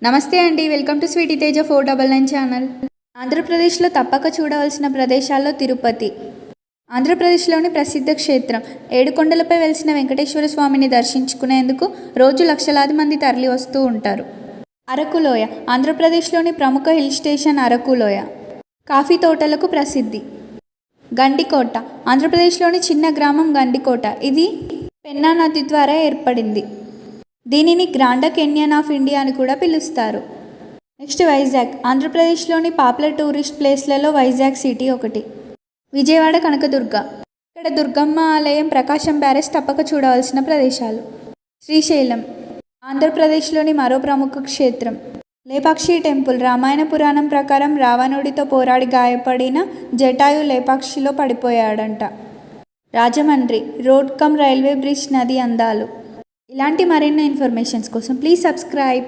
నమస్తే అండి, welcome to sweetie Teja 499 channel. ఆంధ్రప్రదేశ్లో తప్పక చూడవలసిన ప్రదేశాల్లో తిరుపతి. ఆంధ్రప్రదేశ్లోని ప్రసిద్ధ క్షేత్రం. ఏడుకొండలపై వెలిసిన వెంకటేశ్వర స్వామిని దర్శించుకునేందుకు రోజు లక్షలాది మంది తరలి వస్తూ ఉంటారు. అరకులోయ. ఆంధ్రప్రదేశ్లోని ప్రముఖ హిల్ స్టేషన్ అరకులోయ. కాఫీ తోటలకు ప్రసిద్ధి. గండికోట. ఆంధ్రప్రదేశ్లోని చిన్న గ్రామం గండికోట. ఇది పెన్నా నది ద్వారా ఏర్పడింది. దీనిని గ్రాండ్ కెన్యన్ ఆఫ్ ఇండియా అని కూడా పిలుస్తారు. నెక్స్ట్ వైజాగ్. ఆంధ్రప్రదేశ్లోని పాపులర్ టూరిస్ట్ ప్లేస్లలో వైజాగ్ సిటీ ఒకటి. విజయవాడ కనకదుర్గ. ఇక్కడ దుర్గమ్మ ఆలయం, ప్రకాశం బ్యారేజ్ తప్పక చూడవలసిన ప్రదేశాలు. శ్రీశైలం. ఆంధ్రప్రదేశ్లోని మరో ప్రముఖ క్షేత్రం. లేపాక్షి టెంపుల్. రామాయణ పురాణం ప్రకారం రావణుడితో పోరాడి గాయపడిన జటాయు లేపాక్షిలో పడిపోయాడంట. Rajahmundry. Road cum railway bridge, నది అందాలు. ఇలాంటి మరిన్ని ఇన్ఫర్మేషన్స్ కోసం ప్లీజ్ సబ్స్క్రైబ్.